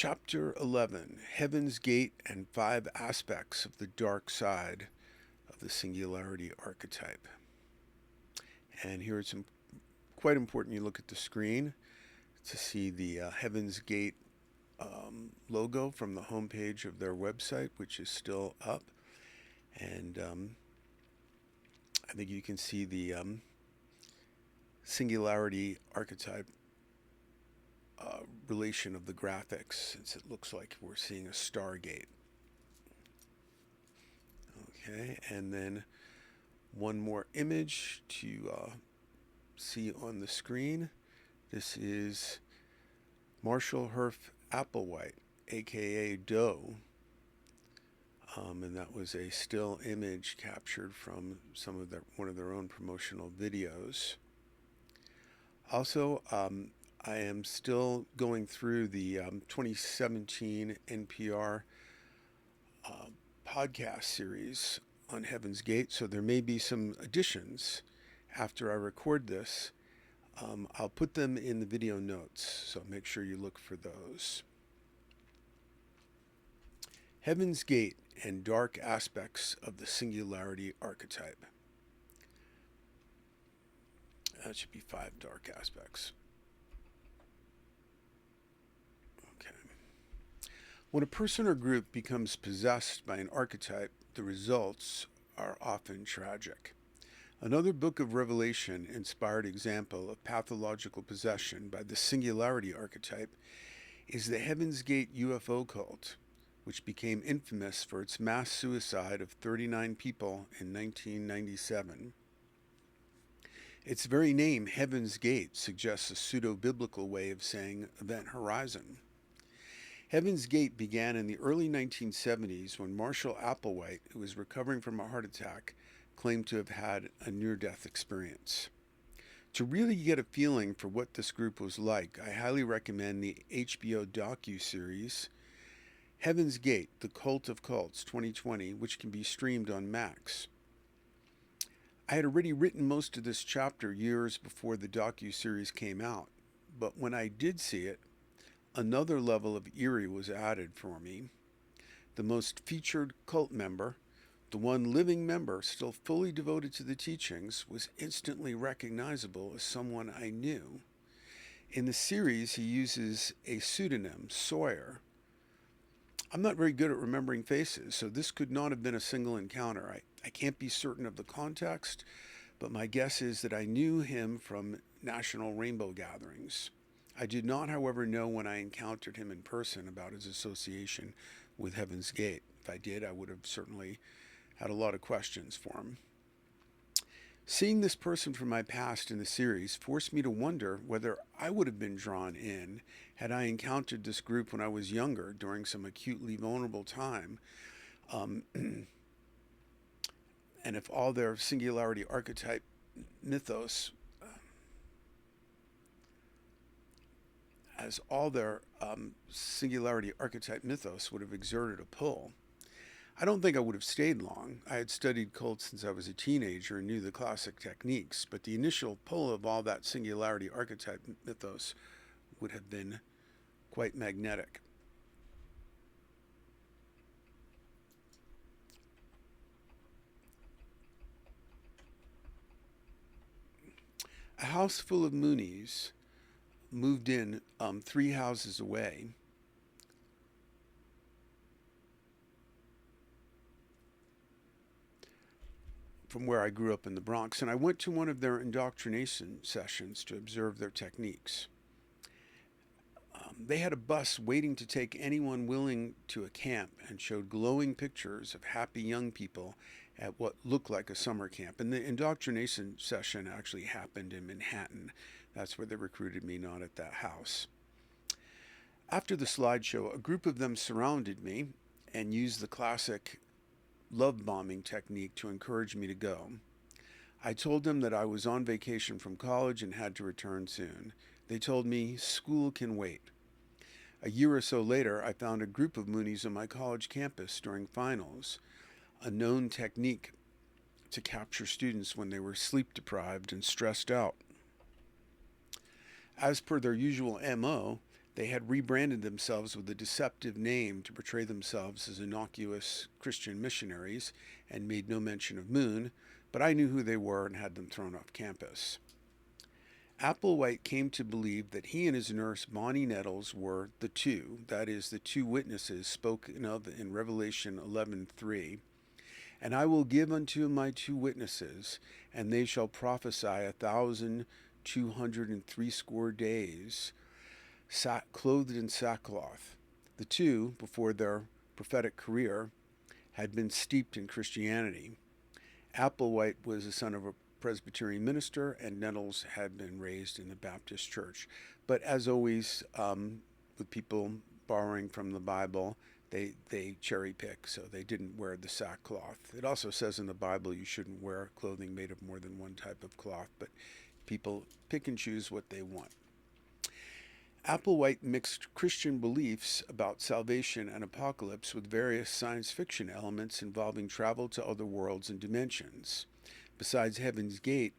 Chapter 11, Heaven's Gate and Five Aspects of the Dark Side of the Singularity Archetype. And here it's quite important you look at the screen to see the Heaven's Gate logo from the homepage of their website, which is still up. And I think you can see the Singularity Archetype relation of the graphics, since it looks like we're seeing a Stargate. Okay, and then one more image to see on the screen. This is Marshall Herf Applewhite, aka Doe, and that was a still image captured from one of their own promotional videos. Also, I am still going through the 2017 NPR podcast series on Heaven's Gate, so there may be some additions after I record this. I'll put them in the video notes, so make sure you look for those. Heaven's Gate and Dark Aspects of the Singularity Archetype. That should be 5 dark aspects. When a person or group becomes possessed by an archetype, the results are often tragic. Another book of Revelation inspired example of pathological possession by the Singularity archetype is the Heaven's Gate UFO cult, which became infamous for its mass suicide of 39 people in 1997. Its very name, Heaven's Gate, suggests a pseudo-biblical way of saying event horizon. Heaven's Gate began in the early 1970s when Marshall Applewhite, who was recovering from a heart attack, claimed to have had a near-death experience. To really get a feeling for what this group was like, I highly recommend the HBO docu-series Heaven's Gate, The Cult of Cults 2020, which can be streamed on Max. I had already written most of this chapter years before the docu-series came out, but when I did see it, another level of eerie was added for me. The most featured cult member, the one living member still fully devoted to the teachings, was instantly recognizable as someone I knew. In the series, he uses a pseudonym, Sawyer. I'm not very good at remembering faces, so this could not have been a single encounter. I can't be certain of the context, but my guess is that I knew him from national rainbow gatherings. I did not, however, know when I encountered him in person about his association with Heaven's Gate. If I did, I would have certainly had a lot of questions for him. Seeing this person from my past in the series forced me to wonder whether I would have been drawn in had I encountered this group when I was younger during some acutely vulnerable time, and if all their Singularity Archetype mythos Singularity Archetype mythos would have exerted a pull. I don't think I would have stayed long. I had studied cults since I was a teenager and knew the classic techniques, but the initial pull of all that Singularity Archetype mythos would have been quite magnetic. A house full of Moonies moved in 3 houses away. From where I grew up in the Bronx, and I went to one of their indoctrination sessions to observe their techniques. They had a bus waiting to take anyone willing to a camp and showed glowing pictures of happy young people at what looked like a summer camp. And the indoctrination session actually happened in Manhattan. That's where they recruited me, not at that house. After the slideshow, a group of them surrounded me and used the classic love bombing technique to encourage me to go. I told them that I was on vacation from college and had to return soon. They told me school can wait. A year or so later, I found a group of Moonies on my college campus during finals, a known technique to capture students when they were sleep deprived and stressed out. As per their usual MO, They had rebranded themselves with a deceptive name to portray themselves as innocuous Christian missionaries and made no mention of Moon, but I knew who they were and had them thrown off campus. Applewhite came to believe that he and his nurse Bonnie Nettles were the two, that is, the two witnesses spoken of in Revelation 11:3. And I will give unto my two witnesses, and they shall prophesy 1,260 days, clothed in sackcloth. The two, before their prophetic career, had been steeped in Christianity. Applewhite was the son of a Presbyterian minister, and Nettles had been raised in the Baptist church. But as always, with people borrowing from the Bible, they cherry pick, so they didn't wear the sackcloth. It also says in the Bible you shouldn't wear clothing made of more than one type of cloth, but people pick and choose what they want. Applewhite mixed Christian beliefs about salvation and apocalypse with various science fiction elements involving travel to other worlds and dimensions. Besides Heaven's Gate,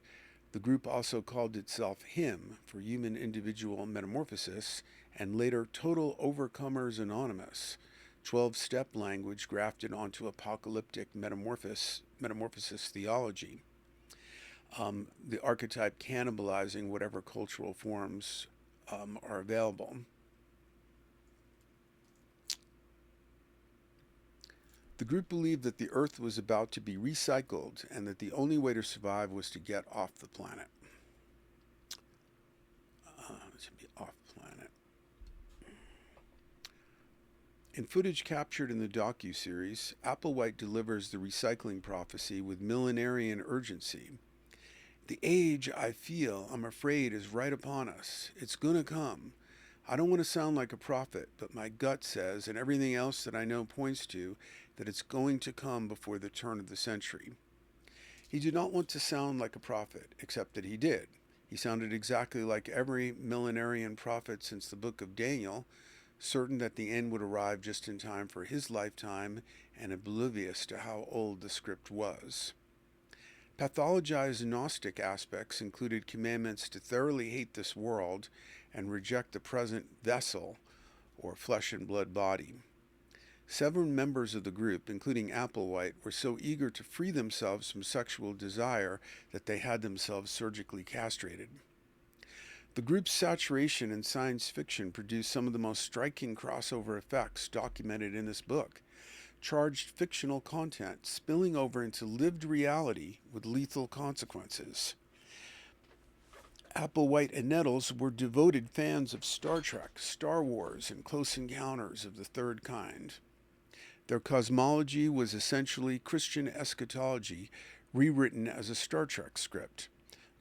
the group also called itself HIM for Human Individual Metamorphosis, and later Total Overcomers Anonymous, 12-step language grafted onto apocalyptic metamorphosis theology. The archetype cannibalizing whatever cultural forms are available. The group believed that the Earth was about to be recycled and that the only way to survive was to get off the planet. In footage captured in the docu-series, Applewhite delivers the recycling prophecy with millenarian urgency. The age, I feel, I'm afraid, is right upon us. It's gonna come. I don't want to sound like a prophet, but my gut says, and everything else that I know points to, that it's going to come before the turn of the century. He did not want to sound like a prophet, except that he did. He sounded exactly like every millenarian prophet since the book of Daniel, certain that the end would arrive just in time for his lifetime and oblivious to how old the script was. Pathologized Gnostic aspects included commandments to thoroughly hate this world and reject the present vessel, or flesh and blood body. Several members of the group, including Applewhite, were so eager to free themselves from sexual desire that they had themselves surgically castrated. The group's saturation in science fiction produced some of the most striking crossover effects documented in this book. Charged fictional content spilling over into lived reality with lethal consequences. Applewhite and Nettles were devoted fans of Star Trek, Star Wars, and Close Encounters of the Third Kind. Their cosmology was essentially Christian eschatology rewritten as a Star Trek script.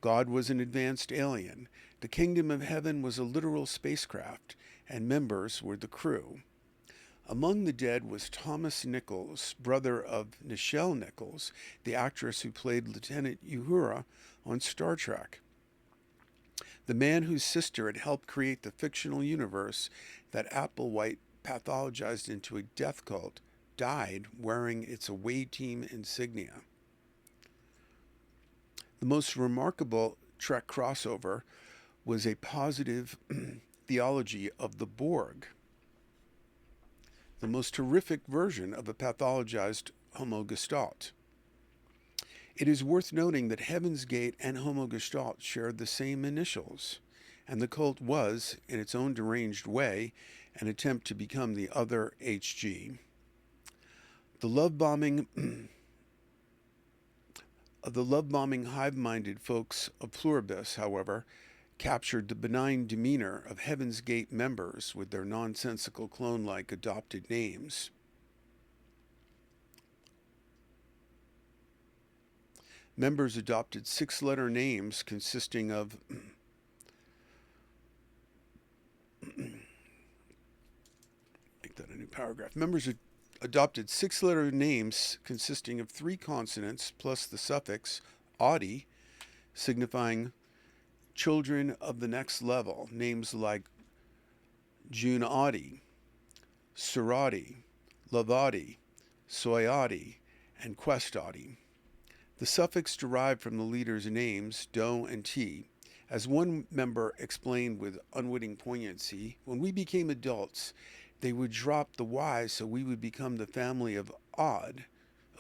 God was an advanced alien, the kingdom of heaven was a literal spacecraft, and members were the crew. Among the dead was Thomas Nichols, brother of Nichelle Nichols, the actress who played Lieutenant Uhura on Star Trek. The man whose sister had helped create the fictional universe that Applewhite pathologized into a death cult died wearing its away team insignia. The most remarkable Trek crossover was a positive theology of the Borg, the most horrific version of a pathologized Homo Gestalt. It is worth noting that Heaven's Gate and Homo Gestalt shared the same initials, and the cult was, in its own deranged way, an attempt to become the other HG. The love-bombing hive-minded folks of Pluribus, however, captured the benign demeanor of Heaven's Gate members with their nonsensical clone-like adopted names. Members adopted 6-letter names consisting of make that a new paragraph. Members adopted 6-letter names consisting of 3 consonants plus the suffix "adi," signifying children of the next level. Names like June Adi, Suradi, Lavadi, Soyadi, and Questadi. The suffix derived from the leaders' names, Do and T, As one member explained with unwitting poignancy, when we became adults, they would drop the Y so we would become the family of Odd,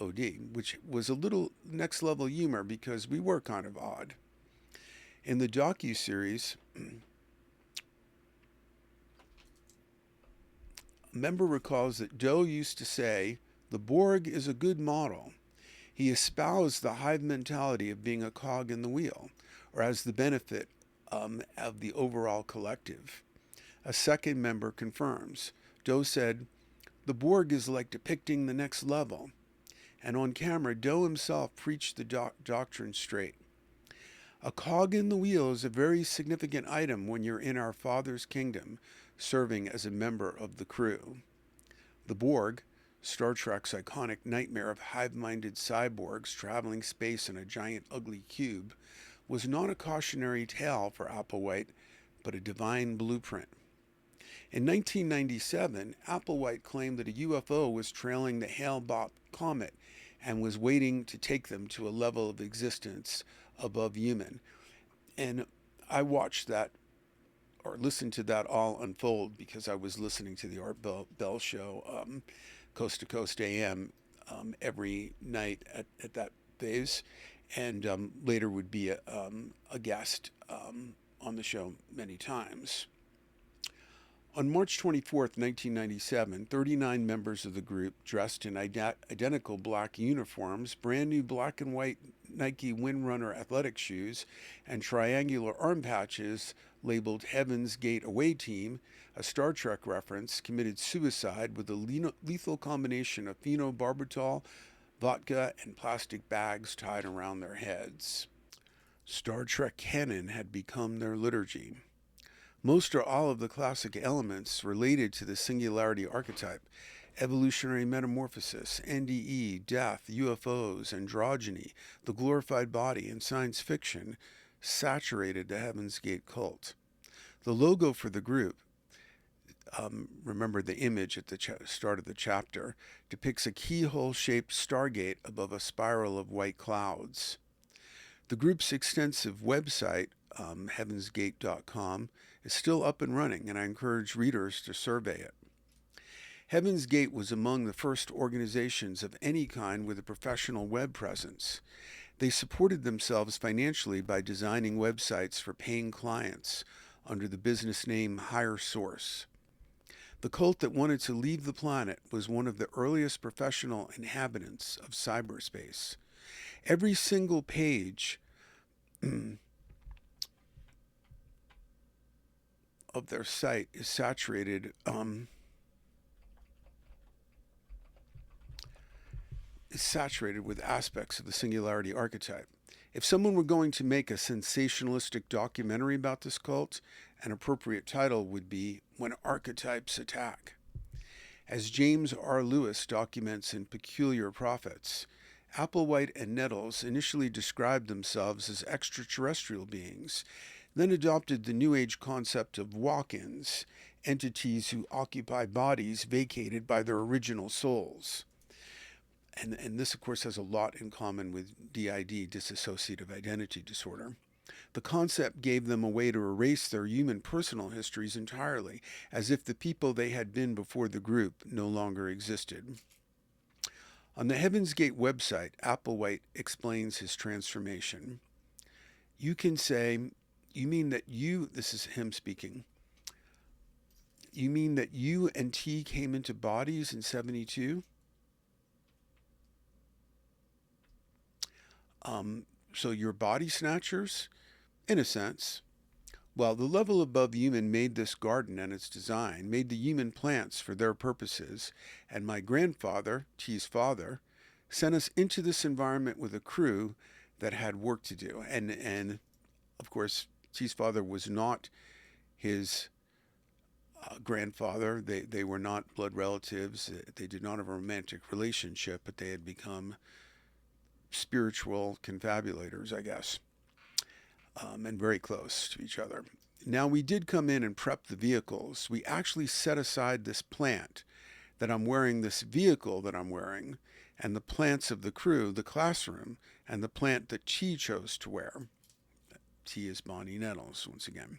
OD, which was a little next level humor because we were kind of odd. In the docu-series, a member recalls that Doe used to say, "The Borg is a good model." He espoused the hive mentality of being a cog in the wheel, or as the benefit of the overall collective. A second member confirms. Doe said, "The Borg is like depicting the next level." And on camera, Doe himself preached the doctrine straight. A cog in the wheel is a very significant item when you're in our Father's kingdom, serving as a member of the crew. The Borg, Star Trek's iconic nightmare of hive-minded cyborgs traveling space in a giant ugly cube, was not a cautionary tale for Applewhite, but a divine blueprint. In 1997, Applewhite claimed that a UFO was trailing the Hale-Bopp comet and was waiting to take them to a level of existence above human. And I watched that or listened to that all unfold because I was listening to the Art Bell show, Coast to Coast AM, every night at that phase, and later would be a guest on the show many times. On March 24th, 1997, 39 members of the group, dressed in identical black uniforms, brand new black and white Nike Windrunner athletic shoes, and triangular arm patches labeled Heaven's Gate Away Team, a Star Trek reference, committed suicide with a lethal combination of phenobarbital, vodka, and plastic bags tied around their heads. Star Trek canon had become their liturgy. Most or all of the classic elements related to the Singularity archetype, evolutionary metamorphosis, NDE, death, UFOs, androgyny, the glorified body, and science fiction, saturated the Heaven's Gate cult. The logo for the group, remember the image at the start of the chapter, depicts a keyhole-shaped stargate above a spiral of white clouds. The group's extensive website, heavensgate.com, is still up and running, and I encourage readers to survey it. Heaven's Gate was among the first organizations of any kind with a professional web presence. They supported themselves financially by designing websites for paying clients under the business name Higher Source. The cult that wanted to leave the planet was one of the earliest professional inhabitants of cyberspace. Every single page of their site is saturated with aspects of the Singularity archetype. If someone were going to make a sensationalistic documentary about this cult, an appropriate title would be When Archetypes Attack. As James R. Lewis documents in Peculiar Prophets, Applewhite and Nettles initially described themselves as extraterrestrial beings, then adopted the New Age concept of walk-ins, entities who occupy bodies vacated by their original souls. And this, of course, has a lot in common with DID, dissociative identity disorder. The concept gave them a way to erase their human personal histories entirely, as if the people they had been before the group no longer existed. On the Heaven's Gate website, Applewhite explains his transformation. You can say, "You mean that you," this is him speaking, "you mean that you and T came into bodies in 72? So you're body snatchers? In a sense. Well, the level above human made this garden and its design, made the human plants for their purposes, and my grandfather, T's father, sent us into this environment with a crew that had work to do." And of course, T's father was not his grandfather. They were not blood relatives. They did not have a romantic relationship, but they had become spiritual confabulators, I guess, and very close to each other. Now, we did come in and prep the vehicles. We actually set aside this plant that I'm wearing, this vehicle that I'm wearing, and the plants of the crew, the classroom, and the plant that Chi chose to wear. T is Bonnie Nettles once again.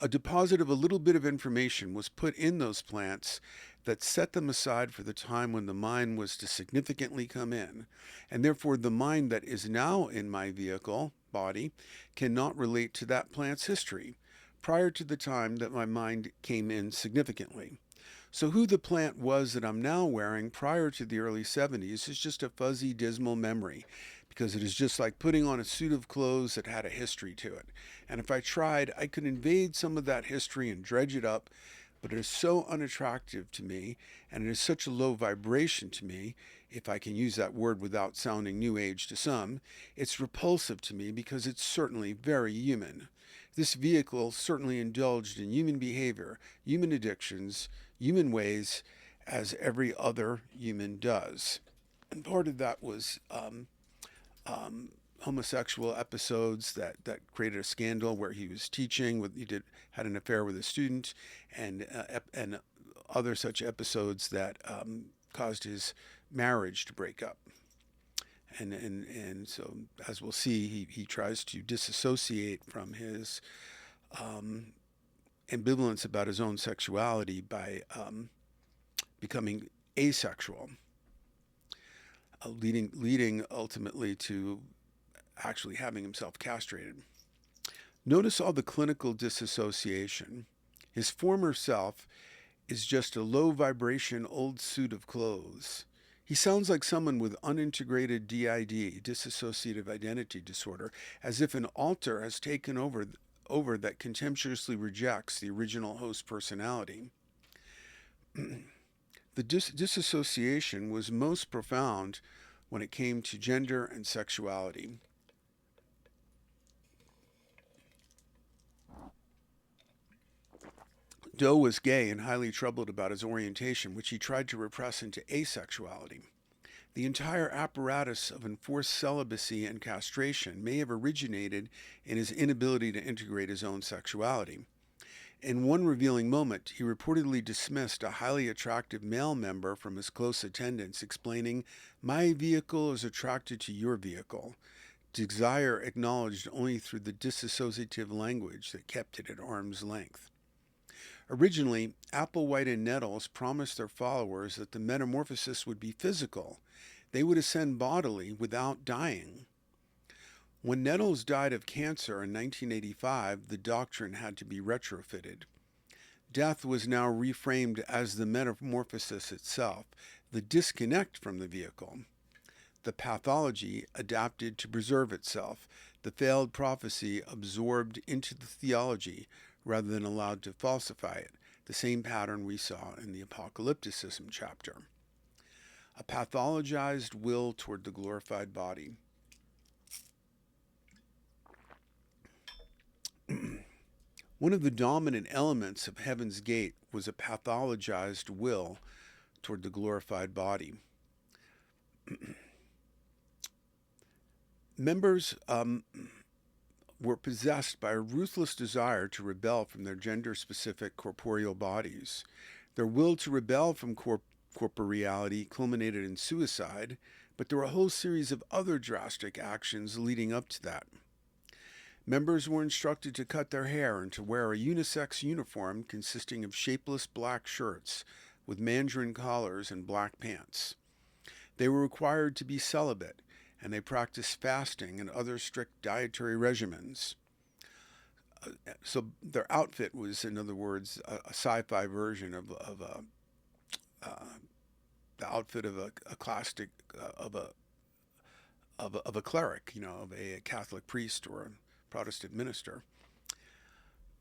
A deposit of a little bit of information was put in those plants that set them aside for the time when the mind was to significantly come in, and therefore the mind that is now in my vehicle, body, cannot relate to that plant's history prior to the time that my mind came in significantly. So who the plant was that I'm now wearing prior to the early 70s is just a fuzzy, dismal memory, because it is just like putting on a suit of clothes that had a history to it. And if I tried, I could invade some of that history and dredge it up, but it is so unattractive to me, and it is such a low vibration to me, if I can use that word without sounding new age to some, it's repulsive to me because it's certainly very human. This vehicle certainly indulged in human behavior, human addictions, human ways, as every other human does. And part of that was homosexual episodes that created a scandal where he was teaching, had an affair with a student, and other such episodes that caused his marriage to break up. And so, as we'll see, he tries to disassociate from his ambivalence about his own sexuality by becoming asexual, leading ultimately to actually having himself castrated. Notice all the clinical disassociation. His former self is just a low vibration old suit of clothes. He sounds like someone with unintegrated DID, dissociative identity disorder, as if an alter has taken over that contemptuously rejects the original host personality. The disassociation was most profound when it came to gender and sexuality. Doe was gay and highly troubled about his orientation, which he tried to repress into asexuality. The entire apparatus of enforced celibacy and castration may have originated in his inability to integrate his own sexuality. In one revealing moment, he reportedly dismissed a highly attractive male member from his close attendants, explaining, "My vehicle is attracted to your vehicle," desire acknowledged only through the dissociative language that kept it at arm's length. Originally, Applewhite and Nettles promised their followers that the metamorphosis would be physical. They would ascend bodily without dying. When Nettles died of cancer in 1985, the doctrine had to be retrofitted. Death was now reframed as the metamorphosis itself, the disconnect from the vehicle. The pathology adapted to preserve itself, the failed prophecy absorbed into the theology rather than allowed to falsify it, the same pattern we saw in the apocalypticism chapter. A pathologized will toward the glorified body. One of the dominant elements of Heaven's Gate was a pathologized will toward the glorified body. Members were possessed by a ruthless desire to rebel from their gender-specific corporeal bodies. Their will to rebel from corporeality culminated in suicide, but there were a whole series of other drastic actions leading up to that. Members were instructed to cut their hair and to wear a unisex uniform consisting of shapeless black shirts with mandarin collars and black pants. They were required to be celibate, and they practiced fasting and other strict dietary regimens. So their outfit was, in other words, a sci-fi version the outfit of a classic of a cleric, of a Catholic priest or a Protestant minister.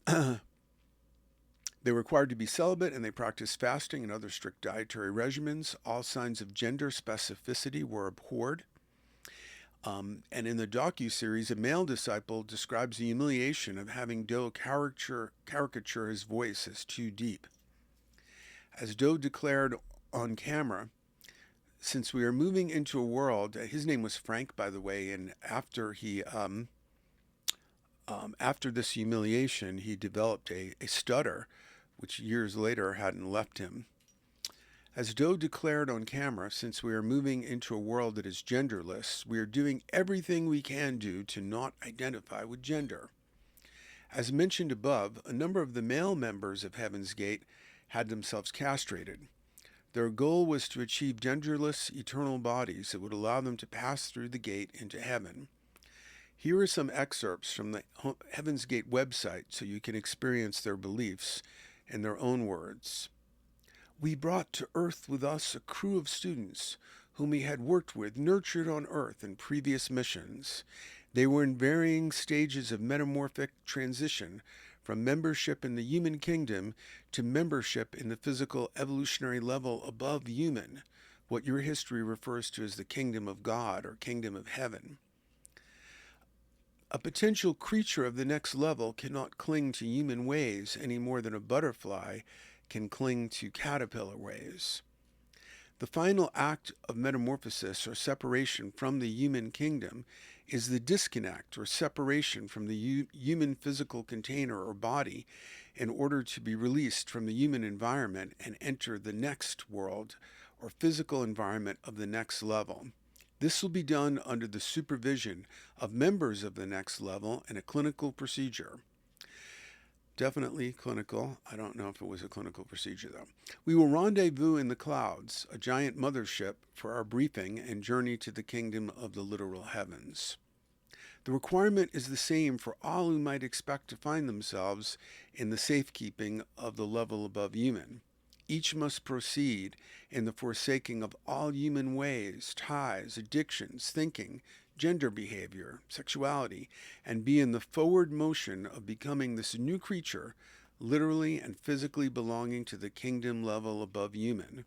They were required to be celibate, and they practiced fasting and other strict dietary regimens. All signs of gender specificity were abhorred. And in the docu-series, a male disciple describes the humiliation of having Doe caricature his voice as too deep. As Doe declared on camera, "Since we are moving into a world," his name was Frank, by the way, and after this humiliation, he developed a stutter, which years later hadn't left him. As Doe declared on camera, since we are moving into a world that is genderless, we are doing everything we can do to not identify with gender. As mentioned above, a number of the male members of Heaven's Gate had themselves castrated. Their goal was to achieve genderless, eternal bodies that would allow them to pass through the gate into heaven. Here are some excerpts from the Heaven's Gate website so you can experience their beliefs in their own words. We brought to Earth with us a crew of students whom we had worked with, nurtured on Earth in previous missions. They were in varying stages of metamorphic transition from membership in the human kingdom to membership in the physical evolutionary level above human, what your history refers to as the kingdom of God or kingdom of heaven. A potential creature of the next level cannot cling to human ways any more than a butterfly can cling to caterpillar ways. The final act of metamorphosis or separation from the human kingdom is the disconnect or separation from the human physical container or body in order to be released from the human environment and enter the next world or physical environment of the next level. This will be done under the supervision of members of the next level in a clinical procedure. Definitely clinical. I don't know if it was a clinical procedure, though. We will rendezvous in the clouds, a giant mothership, for our briefing and journey to the kingdom of the literal heavens. The requirement is the same for all who might expect to find themselves in the safekeeping of the level above human. Each must proceed in the forsaking of all human ways, ties, addictions, thinking, gender behavior, sexuality, and be in the forward motion of becoming this new creature, literally and physically belonging to the kingdom level above human.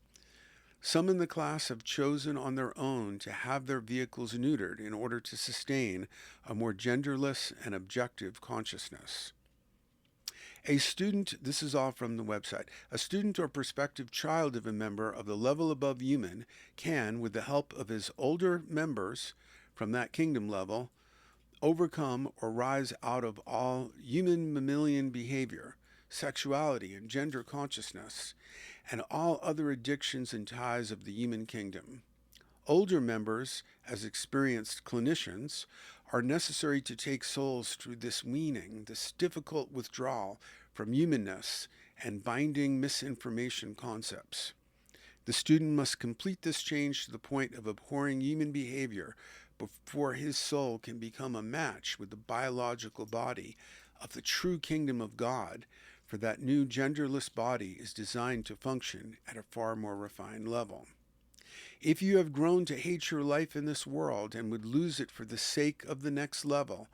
Some in the class have chosen on their own to have their vehicles neutered in order to sustain a more genderless and objective consciousness. A student, this is all from the website, a student or prospective child of a member of the level above human can, with the help of his older members from that kingdom level, overcome or rise out of all human mammalian behavior, sexuality and gender consciousness, and all other addictions and ties of the human kingdom. Older members, as experienced clinicians, are necessary to take souls through this weaning, this difficult withdrawal from humanness and binding misinformation concepts. The student must complete this change to the point of abhorring human behavior before his soul can become a match with the biological body of the true kingdom of God, for that new genderless body is designed to function at a far more refined level. If you have grown to hate your life in this world and would lose it for the sake of the next level,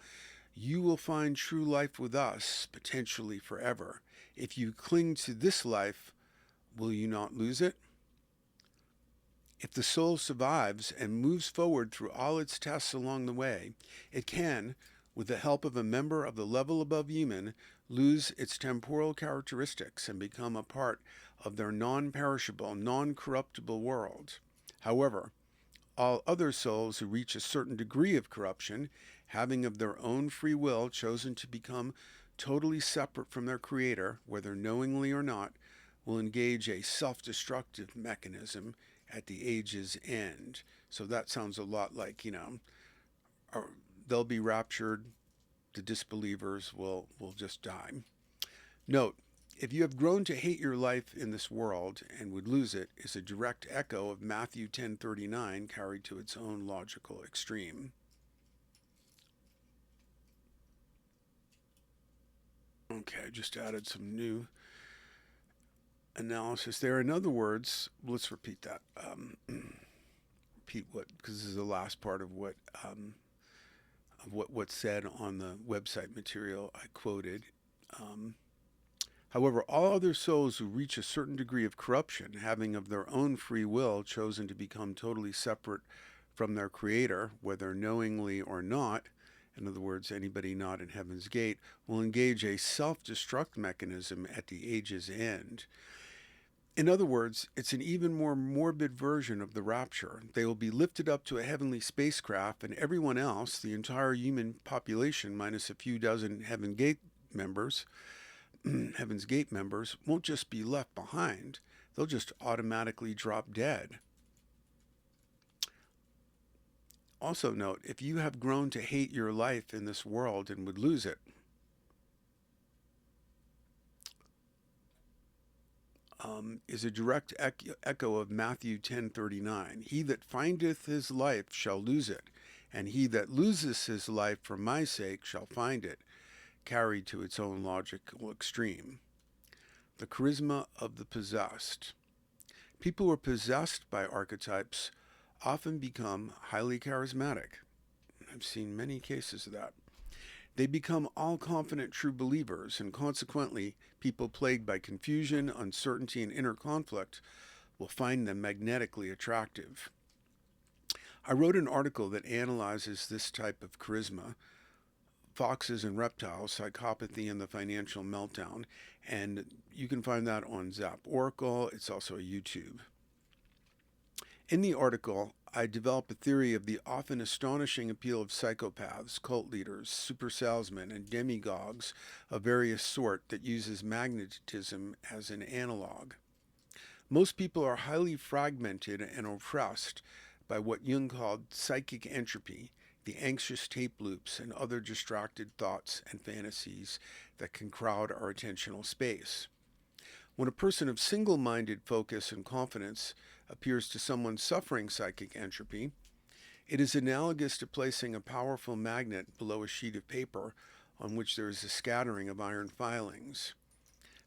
you will find true life with us, potentially forever. If you cling to this life, will you not lose it? If the soul survives and moves forward through all its tests along the way, it can, with the help of a member of the level above human, lose its temporal characteristics and become a part of their non-perishable, non-corruptible world. However, all other souls who reach a certain degree of corruption, having of their own free will chosen to become totally separate from their Creator, whether knowingly or not, will engage a self-destructive mechanism at the age's end. So that sounds a lot like, they'll be raptured, the disbelievers will just die. Note, if you have grown to hate your life in this world and would lose it, is a direct echo of Matthew 10:39 carried to its own logical extreme. Okay, I just added some new analysis there. In other words, let's repeat that. Repeat what, because this is the last part of what's said on the website material I quoted. However, all other souls who reach a certain degree of corruption, having of their own free will chosen to become totally separate from their Creator, whether knowingly or not, in other words, anybody not in Heaven's Gate, will engage a self-destruct mechanism at the age's end. In other words, it's an even more morbid version of the rapture. They will be lifted up to a heavenly spacecraft, and everyone else, the entire human population minus a few dozen Heaven Gate members, Heaven's Gate members won't just be left behind, they'll just automatically drop dead. Also note, if you have grown to hate your life in this world and would lose it, is a direct echo of Matthew 10:39. He that findeth his life shall lose it, and he that loses his life for my sake shall find it, carried to its own logical extreme. The charisma of the possessed. People who are possessed by archetypes often become highly charismatic. I've seen many cases of that. They become all-confident true believers, and consequently, people plagued by confusion, uncertainty, and inner conflict will find them magnetically attractive. I wrote an article that analyzes this type of charisma, foxes and reptiles, psychopathy, and the financial meltdown, and you can find that on Zap Oracle. It's also a YouTube. In the article, I develop a theory of the often astonishing appeal of psychopaths, cult leaders, super salesmen, and demagogues of various sort that uses magnetism as an analog. Most people are highly fragmented and oppressed by what Jung called psychic entropy, the anxious tape loops and other distracted thoughts and fantasies that can crowd our attentional space. When a person of single-minded focus and confidence appears to someone suffering psychic entropy, it is analogous to placing a powerful magnet below a sheet of paper on which there is a scattering of iron filings.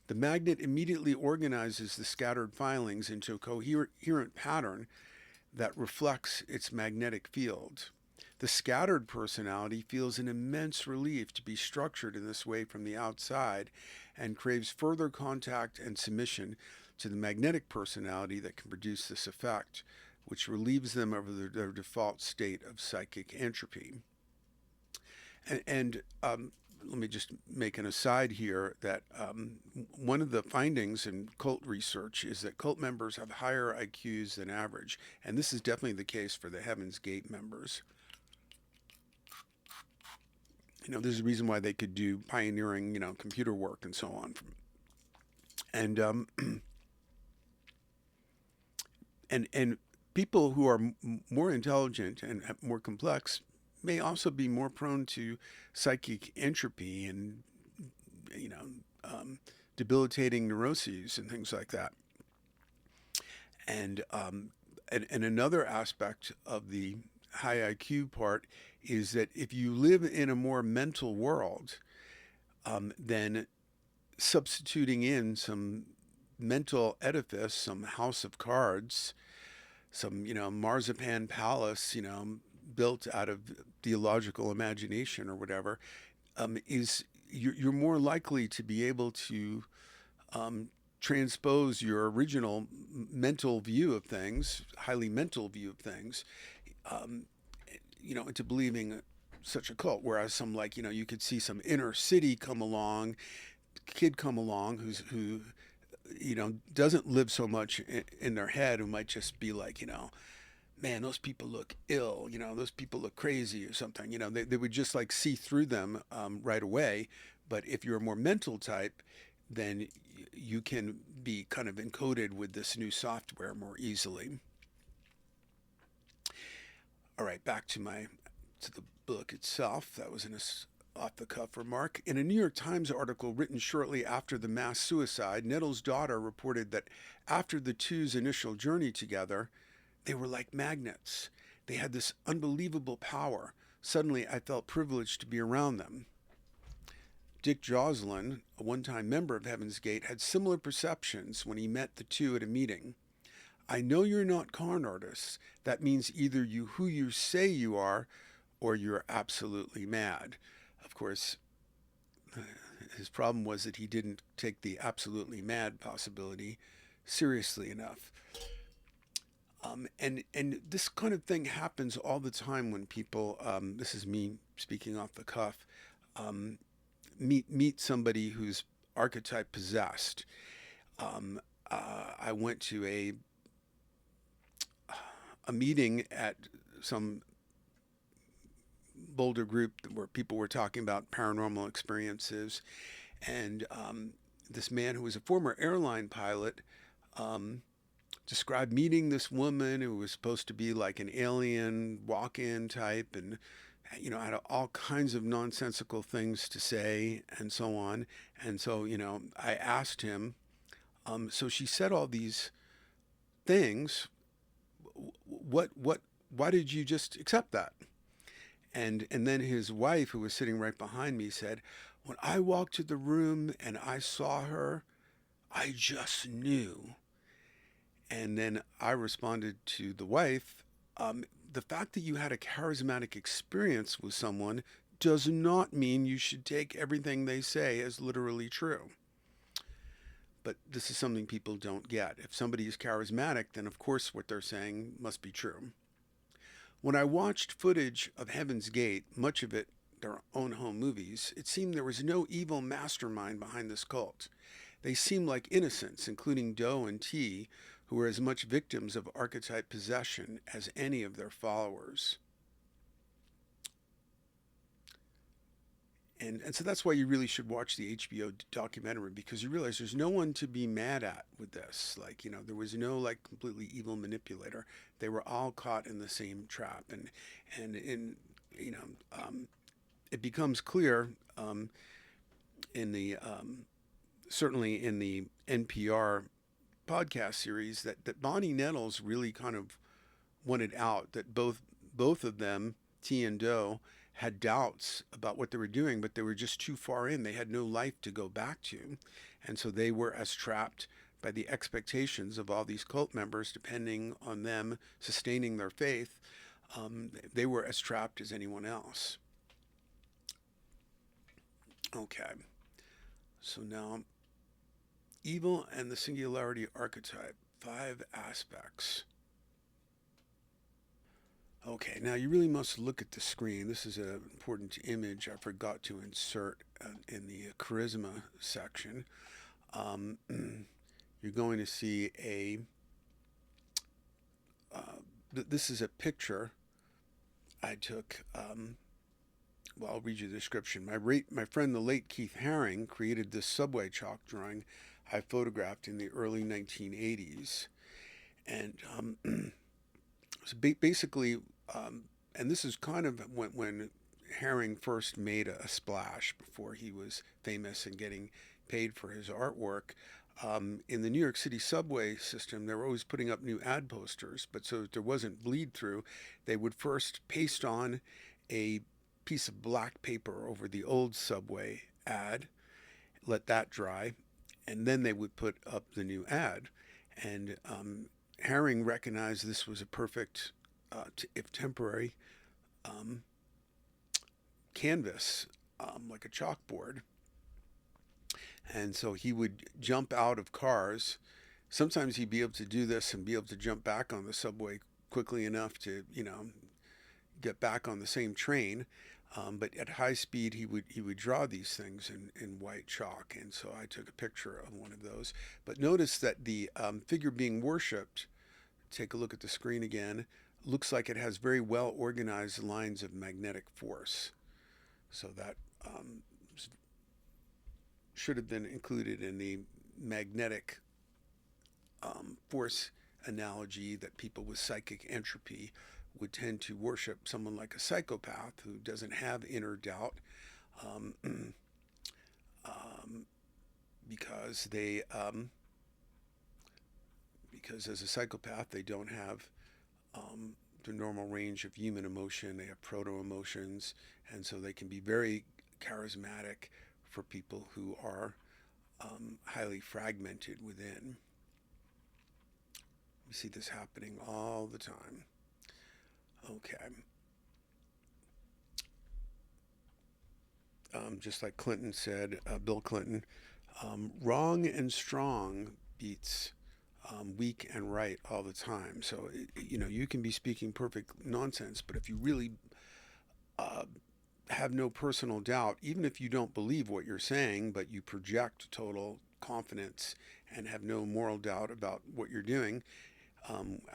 The magnet immediately organizes the scattered filings into a coherent pattern that reflects its magnetic field. The scattered personality feels an immense relief to be structured in this way from the outside and craves further contact and submission to the magnetic personality that can produce this effect, which relieves them of their default state of psychic entropy. And let me just make an aside here that one of the findings in cult research is that cult members have higher IQs than average, and this is definitely the case for the Heaven's Gate members. There's a reason why they could do pioneering, computer work and so on. And and people who are more intelligent and more complex may also be more prone to psychic entropy and debilitating neuroses and things like that. And another aspect of the high IQ part is that if you live in a more mental world, then substituting in some mental edifice, some house of cards, some marzipan palace, built out of theological imagination or whatever, is you're more likely to be able to transpose your original mental view of things, highly mental view of things, into believing such a cult. Whereas some you could see some inner city kid come along who doesn't live so much in their head, who might just be like, man, those people look ill, those people look crazy or something. They would just see through them right away. But if you're a more mental type, then you can be kind of encoded with this new software more easily. All right, back to the book itself. That was an off-the-cuff remark. In a New York Times article written shortly after the mass suicide, Nettle's daughter reported that after the two's initial journey together, they were like magnets. They had this unbelievable power. Suddenly, I felt privileged to be around them. Dick Joslin, a one-time member of Heaven's Gate, had similar perceptions when he met the two at a meeting. I know you're not con artists. That means either you who you say you are, or you're absolutely mad. Of course, his problem was that he didn't take the absolutely mad possibility seriously enough. And this kind of thing happens all the time when people, this is me speaking off the cuff, meet somebody who's archetype possessed. I went to a meeting at some Boulder group where people were talking about paranormal experiences, and this man who was a former airline pilot um, described meeting this woman who was supposed to be like an alien walk-in type, and had all kinds of nonsensical things to say and so on. And so, I asked him, so she said all these things. What? Why did you just accept that? And then his wife, who was sitting right behind me, said, when I walked to the room and I saw her, I just knew. And then I responded to the wife, the fact that you had a charismatic experience with someone does not mean you should take everything they say as literally true. But this is something people don't get. If somebody is charismatic, then of course what they're saying must be true. When I watched footage of Heaven's Gate, much of it their own home movies, it seemed there was no evil mastermind behind this cult. They seemed like innocents, including Doe and T, who were as much victims of archetype possession as any of their followers. And so that's why you really should watch the HBO documentary, because you realize there's no one to be mad at with this. Like, there was no like completely evil manipulator. They were all caught in the same trap. And in, you know, it becomes clear in the, certainly in the NPR podcast series that Bonnie Nettles really kind of wanted out, that both of them, T and Doe, had doubts about what they were doing, but they were just too far in. They had no life to go back to. And so they were as trapped by the expectations of all these cult members, depending on them sustaining their faith. They were as trapped as anyone else. Okay. So now, evil and the Singularity Archetype, 5 aspects. Okay, now you really must look at the screen. This is an important image I forgot to insert in the charisma section. You're going to see this is a picture I took. Well, I'll read you the description. My friend, the late Keith Haring, created this subway chalk drawing I photographed in the early 1980s. And so basically, and this is kind of when Haring first made a splash before he was famous and getting paid for his artwork. In the New York City subway system, they were always putting up new ad posters, but so that there wasn't bleed through, they would first paste on a piece of black paper over the old subway ad, let that dry, and then they would put up the new ad. And Haring recognized this was a perfect, if temporary, canvas, like a chalkboard. And so he would jump out of cars. Sometimes he'd be able to do this and be able to jump back on the subway quickly enough to, get back on the same train. But at high speed, he would draw these things in white chalk. And so I took a picture of one of those. But notice that the figure being worshipped, take a look at the screen again, looks like it has very well organized lines of magnetic force. So that should have been included in the magnetic force analogy, that people with psychic entropy would tend to worship someone like a psychopath who doesn't have inner doubt, because because as a psychopath they don't have the normal range of human emotion. They have proto emotions, and so they can be very charismatic for people who are highly fragmented within. We see this happening all the time. Okay. Just like Clinton said, Bill Clinton, wrong and strong beats weak and right all the time. So, you can be speaking perfect nonsense, but if you really have no personal doubt, even if you don't believe what you're saying, but you project total confidence and have no moral doubt about what you're doing,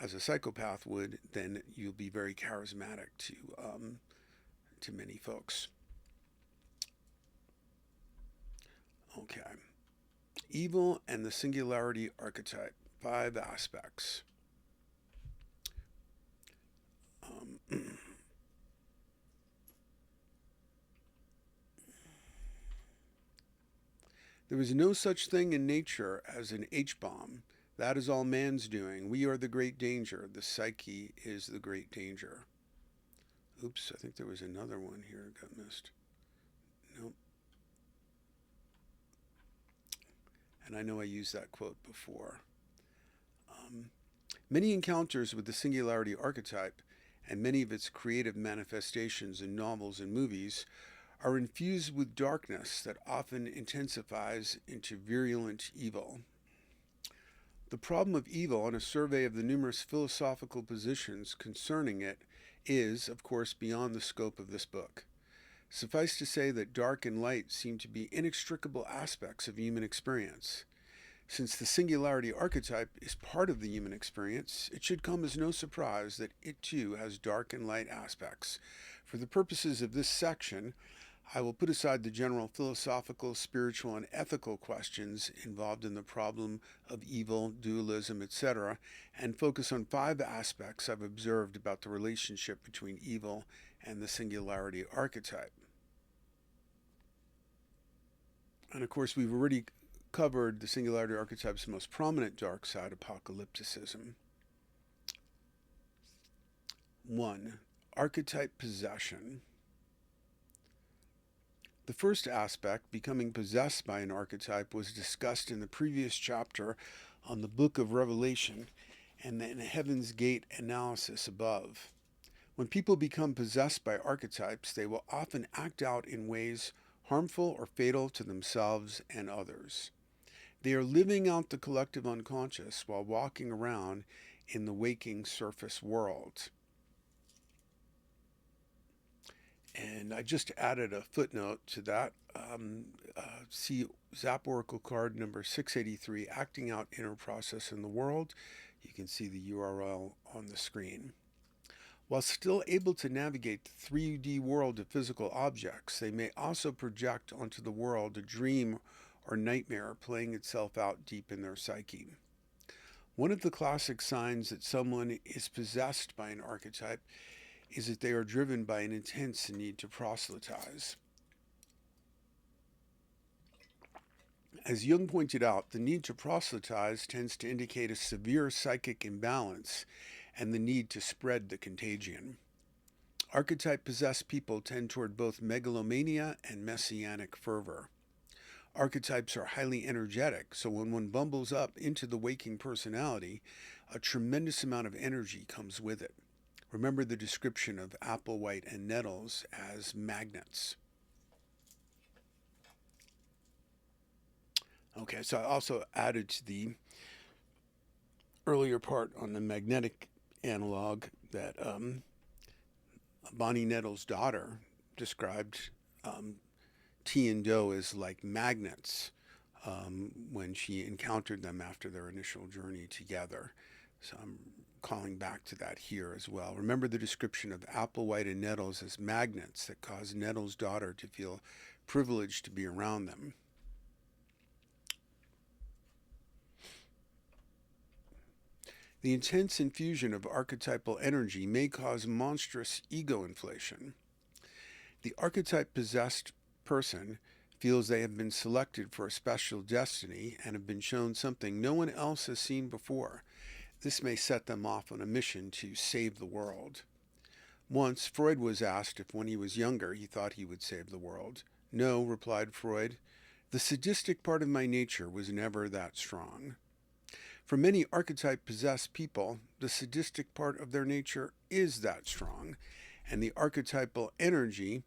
as a psychopath would, then you'll be very charismatic to many folks. Okay. Evil and the Singularity Archetype. 5 aspects. There is no such thing in nature as an H-bomb. That is all man's doing. We are the great danger. The psyche is the great danger. Oops, I think there was another one here that got missed. Nope. And I know I used that quote before. Many encounters with the Singularity Archetype and many of its creative manifestations in novels and movies are infused with darkness that often intensifies into virulent evil. The problem of evil, on a survey of the numerous philosophical positions concerning it, is, of course, beyond the scope of this book. Suffice to say that dark and light seem to be inextricable aspects of human experience. Since the Singularity Archetype is part of the human experience, it should come as no surprise that it too has dark and light aspects. For the purposes of this section, I will put aside the general philosophical, spiritual, and ethical questions involved in the problem of evil, dualism, etc., and focus on 5 aspects I've observed about the relationship between evil and the Singularity Archetype. And of course, we've already covered the Singularity Archetype's most prominent dark side, apocalypticism. 1. Archetype possession. The first aspect, becoming possessed by an archetype, was discussed in the previous chapter on the Book of Revelation and the Heaven's Gate analysis above. When people become possessed by archetypes, they will often act out in ways harmful or fatal to themselves and others. They are living out the collective unconscious while walking around in the waking surface world. And I just added a footnote to that. See Zap Oracle card number 683, Acting Out Inner Process in the World. You can see the URL on the screen. While still able to navigate the 3D world of physical objects, they may also project onto the world a dream or nightmare playing itself out deep in their psyche. One of the classic signs that someone is possessed by an archetype is that they are driven by an intense need to proselytize. As Jung pointed out, the need to proselytize tends to indicate a severe psychic imbalance and the need to spread the contagion. Archetype-possessed people tend toward both megalomania and messianic fervor. Archetypes are highly energetic, so when one bumbles up into the waking personality, a tremendous amount of energy comes with it. Remember the description of Applewhite and Nettles as magnets. Okay, so I also added to the earlier part on the magnetic analog that Bonnie Nettles' daughter described T and Do as like magnets when she encountered them after their initial journey together. So I'm calling back to that here as well. Remember the description of Applewhite and Nettles as magnets that caused Nettles' daughter to feel privileged to be around them. The intense infusion of archetypal energy may cause monstrous ego inflation. The archetype-possessed person feels they have been selected for a special destiny and have been shown something no one else has seen before. This may set them off on a mission to save the world. Once, Freud was asked if when he was younger he thought he would save the world. No, replied Freud. The sadistic part of my nature was never that strong. For many archetype-possessed people, the sadistic part of their nature is that strong, and the archetypal energy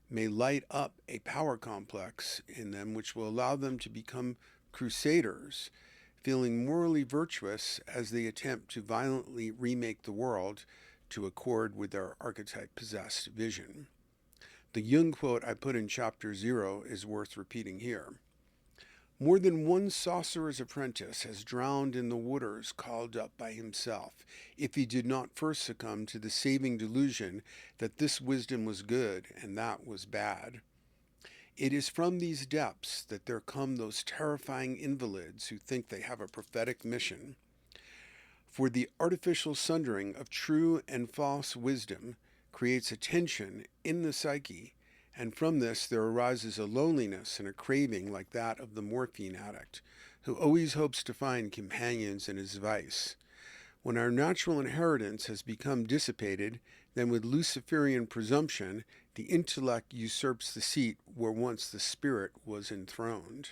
may light up a power complex in them which will allow them to become crusaders, feeling morally virtuous as they attempt to violently remake the world to accord with their archetype-possessed vision. The Jung quote I put in chapter 0 is worth repeating here. More than one sorcerer's apprentice has drowned in the waters called up by himself, if he did not first succumb to the saving delusion that this wisdom was good and that was bad. It is from these depths that there come those terrifying invalids who think they have a prophetic mission. For the artificial sundering of true and false wisdom creates a tension in the psyche, and from this there arises a loneliness and a craving like that of the morphine addict, who always hopes to find companions in his vice. When our natural inheritance has become dissipated, then with Luciferian presumption, the intellect usurps the seat where once the spirit was enthroned.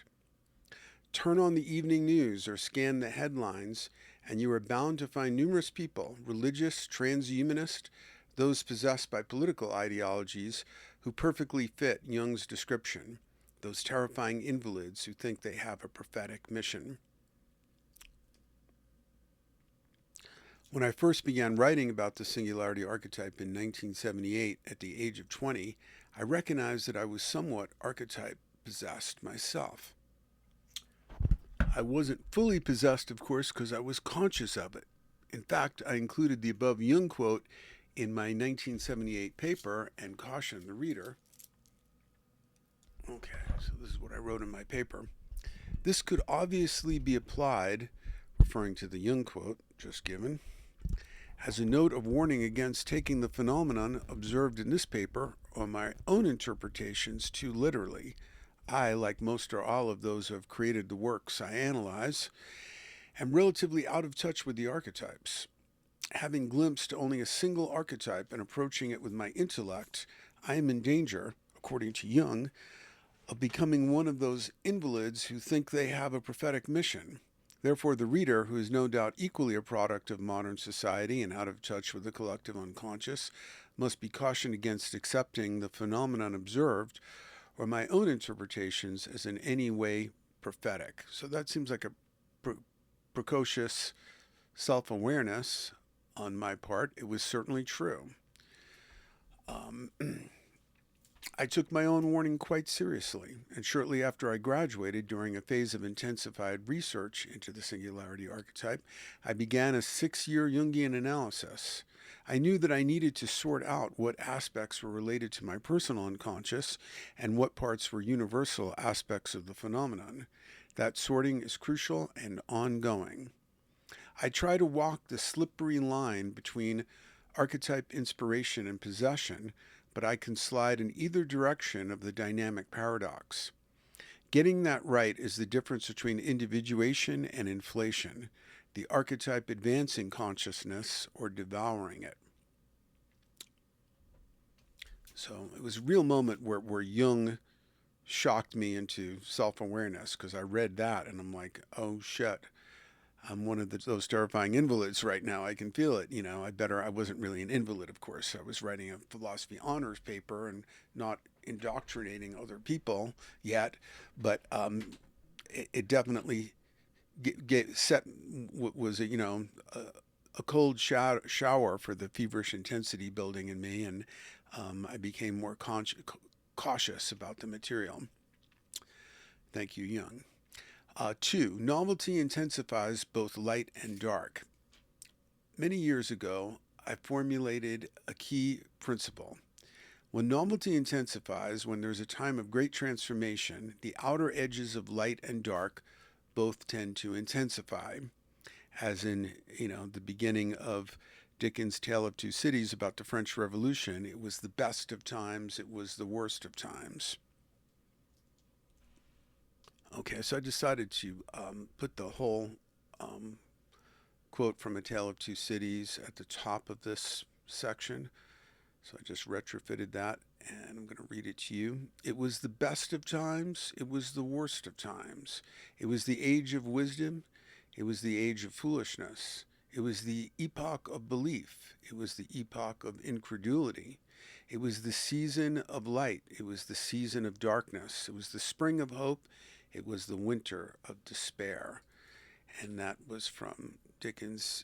Turn on the evening news or scan the headlines, and you are bound to find numerous people, religious, transhumanist, those possessed by political ideologies, who perfectly fit Jung's description, those terrifying invalids who think they have a prophetic mission. When I first began writing about the Singularity archetype in 1978 at the age of 20, I recognized that I was somewhat archetype possessed myself. I wasn't fully possessed, of course, because I was conscious of it. In fact, I included the above Jung quote in my 1978 paper and cautioned the reader. Okay, so this is what I wrote in my paper. This could obviously be applied, referring to the Jung quote just given, as a note of warning against taking the phenomenon observed in this paper or my own interpretations too literally. I, like most or all of those who have created the works I analyze, am relatively out of touch with the archetypes. Having glimpsed only a single archetype and approaching it with my intellect, I am in danger, according to Jung, of becoming one of those invalids who think they have a prophetic mission. Therefore, the reader, who is no doubt equally a product of modern society and out of touch with the collective unconscious, must be cautioned against accepting the phenomenon observed or my own interpretations as in any way prophetic. So that seems like a precocious self-awareness on my part. It was certainly true. I took my own warning quite seriously, and shortly after I graduated, during a phase of intensified research into the Singularity archetype, I began a 6-year Jungian analysis. I knew that I needed to sort out what aspects were related to my personal unconscious and what parts were universal aspects of the phenomenon. That sorting is crucial and ongoing. I try to walk the slippery line between archetype inspiration and possession, but I can slide in either direction of the dynamic paradox. Getting that right is the difference between individuation and inflation, the archetype advancing consciousness or devouring it. So it was a real moment where Jung shocked me into self-awareness, because I read that and I'm like, oh shit, I'm one of those terrifying invalids right now. I can feel it. I wasn't really an invalid, of course. I was writing a philosophy honors paper and not indoctrinating other people yet, but it definitely was a cold shower for the feverish intensity building in me, and I became more cautious about the material. Thank you, Jung. 2. Novelty intensifies both light and dark. Many years ago, I formulated a key principle. When novelty intensifies, when there's a time of great transformation, the outer edges of light and dark both tend to intensify. As in, the beginning of Dickens' Tale of Two Cities about the French Revolution, it was the best of times, it was the worst of times. Okay, so I decided to put the whole quote from A Tale of Two Cities at the top of this section. So I just retrofitted that, and I'm going to read it to you. It was the best of times, it was the worst of times. It was the age of wisdom, it was the age of foolishness. It was the epoch of belief, it was the epoch of incredulity. It was the season of light, it was the season of darkness. It was the spring of hope, it was the winter of despair. And that was from Dickens'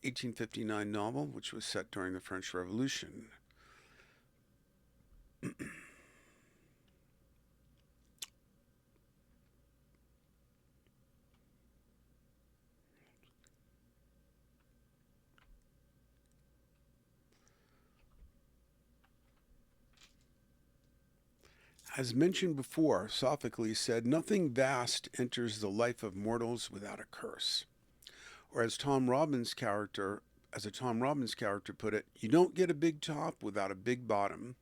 1859 novel, which was set during the French Revolution. As mentioned before, Sophocles said, "Nothing vast enters the life of mortals without a curse." Or as a Tom Robbins character put it, "You don't get a big top without a big bottom."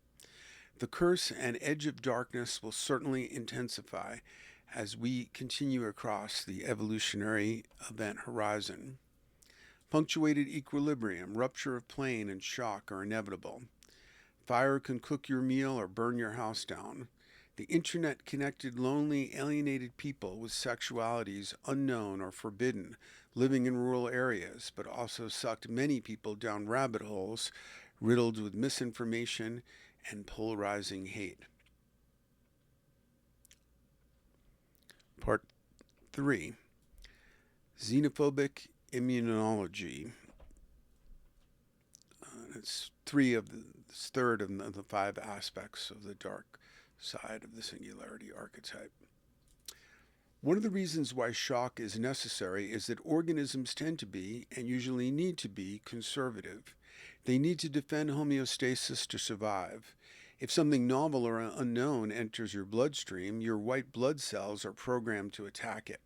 The curse and edge of darkness will certainly intensify as we continue across the evolutionary event horizon. Punctuated equilibrium, rupture of plane, and shock are inevitable. Fire can cook your meal or burn your house down. The internet connected lonely, alienated people with sexualities unknown or forbidden, living in rural areas, but also sucked many people down rabbit holes riddled with misinformation and polarizing hate. Part 3. Xenophobic Immunology. It's third of the five aspects of the dark side of the singularity archetype. One of the reasons why shock is necessary is that organisms tend to be, and usually need to be, conservative. They need to defend homeostasis to survive. If something novel or unknown enters your bloodstream, your white blood cells are programmed to attack it.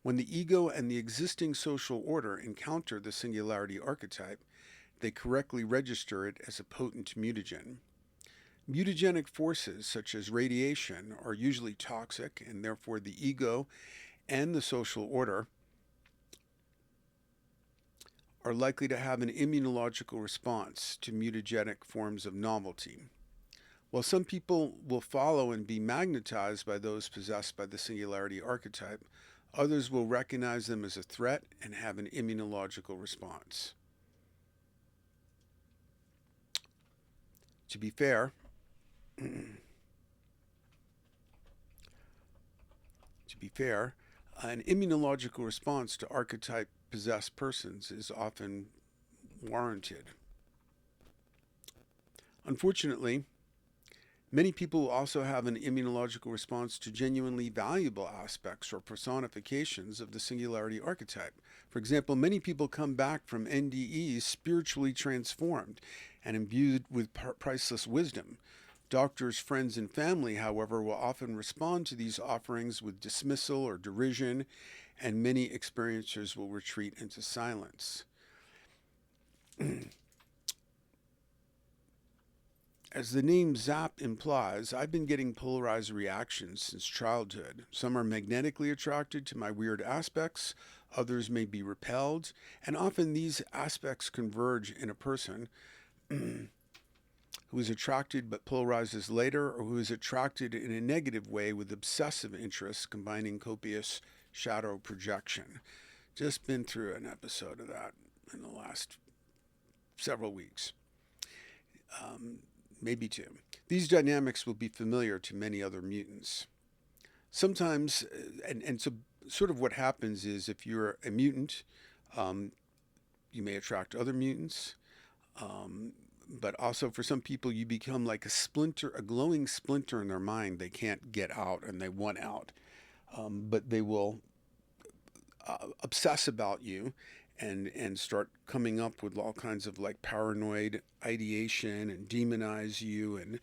When the ego and the existing social order encounter the singularity archetype, they correctly register it as a potent mutagen. Mutagenic forces, such as radiation, are usually toxic, and therefore the ego and the social order are likely to have an immunological response to mutagenic forms of novelty. While some people will follow and be magnetized by those possessed by the singularity archetype, others will recognize them as a threat and have an immunological response. To be fair, an immunological response to archetype possessed persons is often warranted. Unfortunately, many people also have an immunological response to genuinely valuable aspects or personifications of the singularity archetype. For example, many people come back from NDEs spiritually transformed and imbued with priceless wisdom. Doctors, friends, and family, however, will often respond to these offerings with dismissal or derision, and many experiencers will retreat into silence. As the name Zap implies, I've been getting polarized reactions since childhood. Some are magnetically attracted to my weird aspects, others may be repelled, and often these aspects converge in a person who is attracted but polarizes later, or who is attracted in a negative way with obsessive interests combining copious shadow projection. Just been through an episode of that in the last several weeks. Maybe two. These dynamics will be familiar to many other mutants. Sometimes, and so sort of what happens is if you're a mutant, you may attract other mutants, but also for some people you become like a glowing splinter in their mind they can't get out and they want out. But they will obsess about you and start coming up with all kinds of like paranoid ideation and demonize you and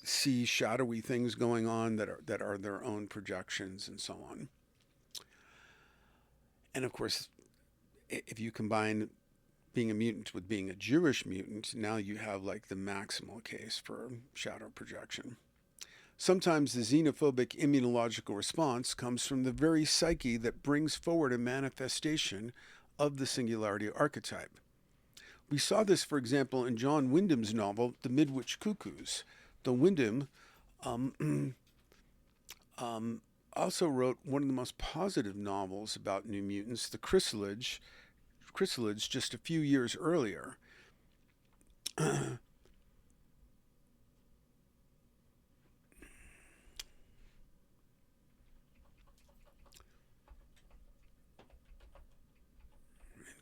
see shadowy things going on that are their own projections and so on. And of course, if you combine being a mutant with being a Jewish mutant, now you have like the maximal case for shadow projection. Sometimes the xenophobic immunological response comes from the very psyche that brings forward a manifestation of the singularity archetype. We saw this, for example, in John Wyndham's novel, The Midwich Cuckoos. Though Wyndham also wrote one of the most positive novels about New Mutants, The Chrysalids, just a few years earlier.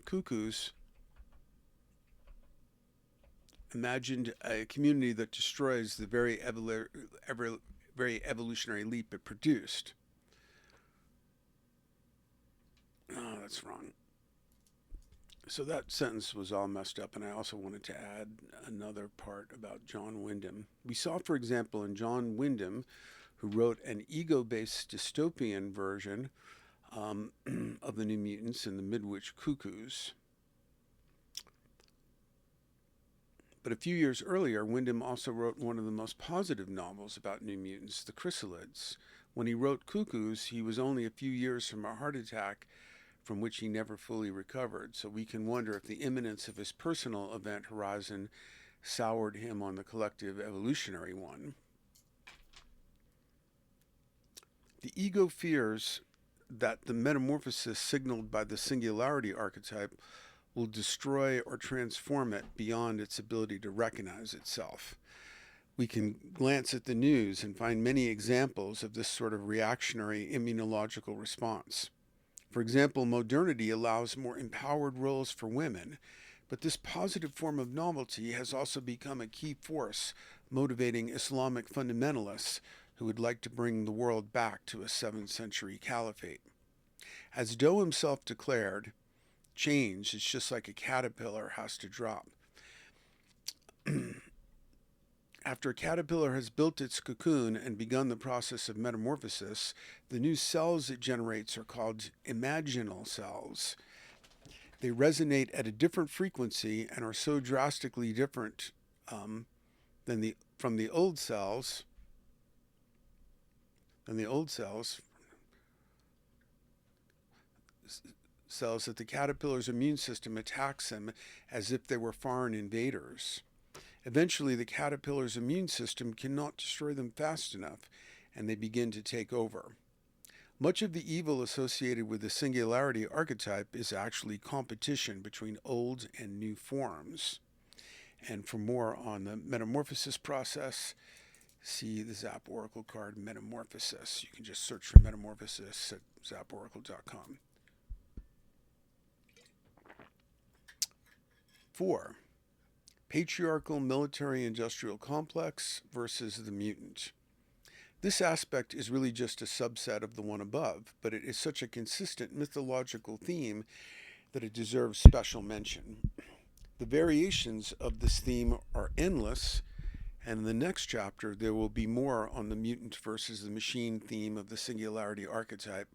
Cuckoos imagined a community that destroys the very evolutionary leap it produced. Oh, that's wrong. So that sentence was all messed up, and I also wanted to add another part about John Wyndham. We saw, for example, in John Wyndham, who wrote an ego-based dystopian version um, of the New Mutants and the Midwich Cuckoos. But a few years earlier, Wyndham also wrote one of the most positive novels about New Mutants, The Chrysalids. When he wrote Cuckoos, he was only a few years from a heart attack from which he never fully recovered. So we can wonder if the imminence of his personal event horizon soured him on the collective evolutionary one. The ego fears that the metamorphosis signaled by the singularity archetype will destroy or transform it beyond its ability to recognize itself. We can glance at the news and find many examples of this sort of reactionary immunological response. For example, modernity allows more empowered roles for women, but this positive form of novelty has also become a key force motivating Islamic fundamentalists who would like to bring the world back to a 7th century caliphate. As Doe himself declared, change is just like a caterpillar has to drop. After a caterpillar has built its cocoon and begun the process of metamorphosis, the new cells it generates are called imaginal cells. They resonate at a different frequency and are so drastically different from the old cells that the caterpillar's immune system attacks them as if they were foreign invaders. Eventually, the caterpillar's immune system cannot destroy them fast enough, and they begin to take over. Much of the evil associated with the singularity archetype is actually competition between old and new forms. And for more on the metamorphosis process, see the Zap Oracle card Metamorphosis. You can just search for Metamorphosis at zaporacle.com. 4. Patriarchal military-industrial complex versus the mutant. This aspect is really just a subset of the one above, but it is such a consistent mythological theme that it deserves special mention. The variations of this theme are endless, and in the next chapter there will be more on the mutant versus the machine theme of the singularity archetype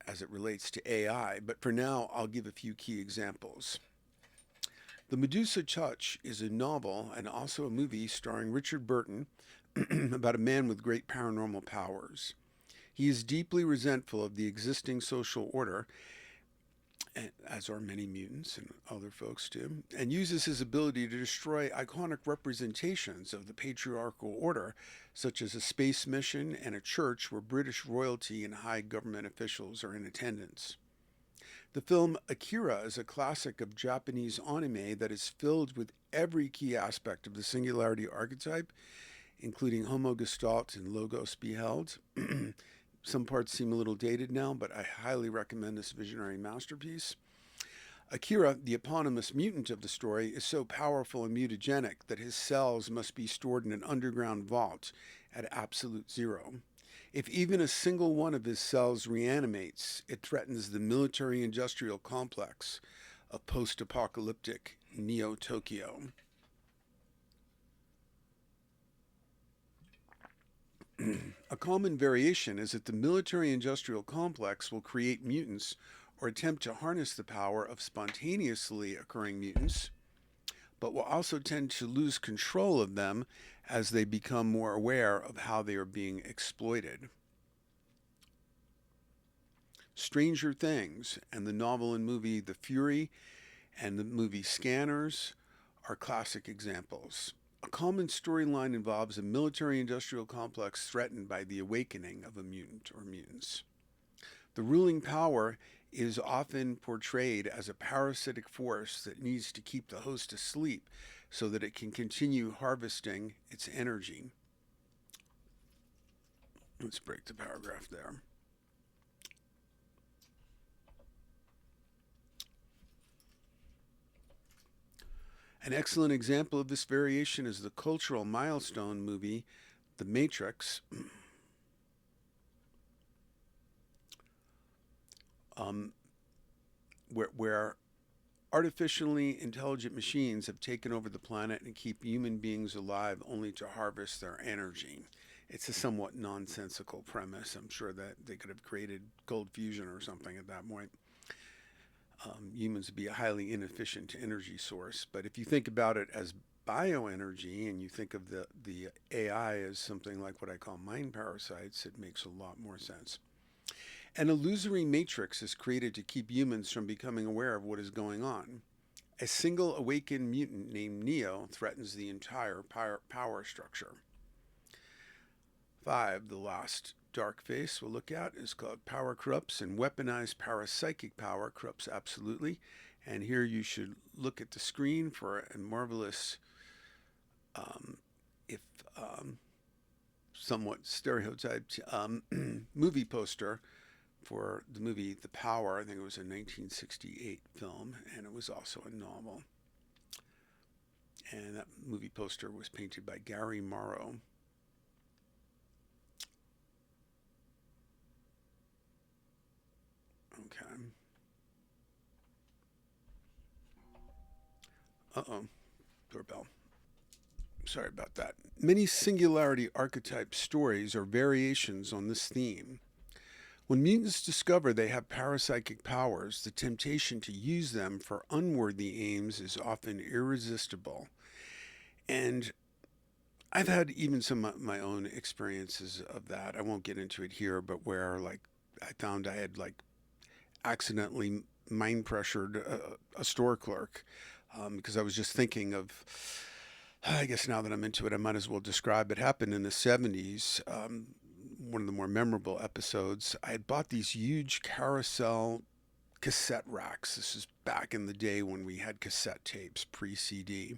as it relates to AI, but for now I'll give a few key examples. The Medusa Touch is a novel and also a movie starring Richard Burton about a man with great paranormal powers. He is deeply resentful of the existing social order, as are many mutants and other folks too, and uses his ability to destroy iconic representations of the patriarchal order, such as a space mission and a church where British royalty and high government officials are in attendance. The film Akira is a classic of Japanese anime that is filled with every key aspect of the singularity archetype, including homogestalt and logos beheld. Some parts seem a little dated now, but I highly recommend this visionary masterpiece. Akira, the eponymous mutant of the story, is so powerful and mutagenic that his cells must be stored in an underground vault at absolute zero. If even a single one of his cells reanimates, it threatens the military-industrial complex of post-apocalyptic Neo-Tokyo. A common variation is that the military-industrial complex will create mutants or attempt to harness the power of spontaneously occurring mutants, but will also tend to lose control of them as they become more aware of how they are being exploited. Stranger Things and the novel and movie The Fury and the movie Scanners are classic examples. A common storyline involves a military-industrial complex threatened by the awakening of a mutant or mutants. The ruling power is often portrayed as a parasitic force that needs to keep the host asleep so that it can continue harvesting its energy. Let's break the paragraph there. An excellent example of this variation is the cultural milestone movie, The Matrix, where Artificially intelligent machines have taken over the planet and keep human beings alive only to harvest their energy. It's a somewhat nonsensical premise. I'm sure that they could have created cold fusion or something at that point. Humans would be a highly inefficient energy source. But if you think about it as bioenergy and you think of the AI as something like what I call mind parasites, it makes a lot more sense. An illusory matrix is created to keep humans from becoming aware of what is going on. A single awakened mutant named Neo threatens the entire power structure. 5. The last dark face we'll look at is called Power Corrupts, and weaponized parapsychic power corrupts absolutely. And here you should look at the screen for a marvelous, if somewhat stereotyped, movie poster for the movie The Power. I think it was a 1968 film, and it was also a novel. And that movie poster was painted by Gary Morrow. Okay. Uh-oh. Doorbell. Sorry about that. Many Singularity archetype stories are variations on this theme. When mutants discover they have parapsychic powers, the temptation to use them for unworthy aims is often irresistible. And I've had even some of my own experiences of that. I won't get into it here, but where like I found I had like accidentally mind pressured a store clerk because I was just thinking of. I guess now that I'm into it, I might as well describe it. Happened in the 70s. One of the more memorable episodes. I had bought these huge carousel cassette racks. This is back in the day when we had cassette tapes, pre-CD.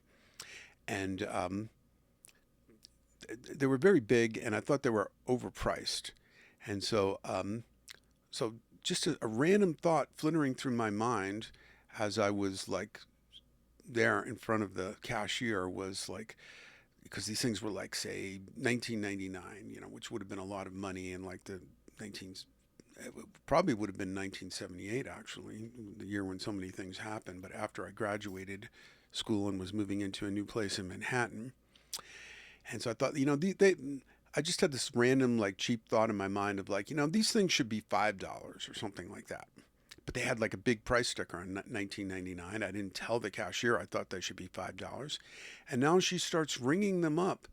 And they were very big, and I thought they were overpriced. And so just a random thought flittering through my mind as I was like there in front of the cashier was like, because these things were like, say, 1999, which would have been a lot of money in like the 19, it probably would have been 1978, actually, the year when so many things happened. But after I graduated school and was moving into a new place in Manhattan. And so I thought, I just had this random, like, cheap thought in my mind of like, these things should be $5 or something like that. But they had like a big price sticker on 1999. I didn't tell the cashier I thought they should be $5. And now she starts ringing them up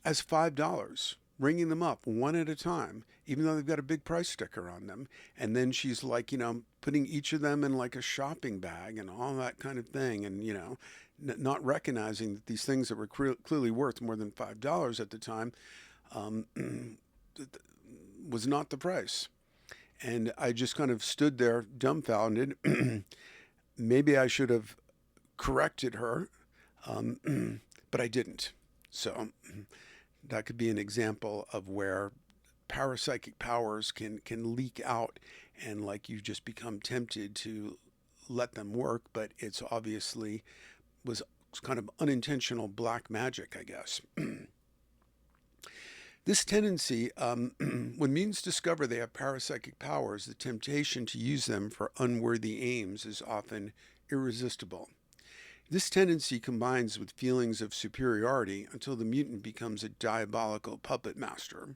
as $5, ringing them up one at a time, even though they've got a big price sticker on them. And then she's like, putting each of them in like a shopping bag and all that kind of thing. And, not recognizing that these things that were clearly worth more than $5 at the time was not the price. And I just kind of stood there dumbfounded. Maybe I should have corrected her, but I didn't. So that could be an example of where parapsychic powers can leak out, and like you just become tempted to let them work, but it's obviously was kind of unintentional black magic, I guess. This tendency, when mutants discover they have parapsychic powers, the temptation to use them for unworthy aims is often irresistible. This tendency combines with feelings of superiority until the mutant becomes a diabolical puppet master.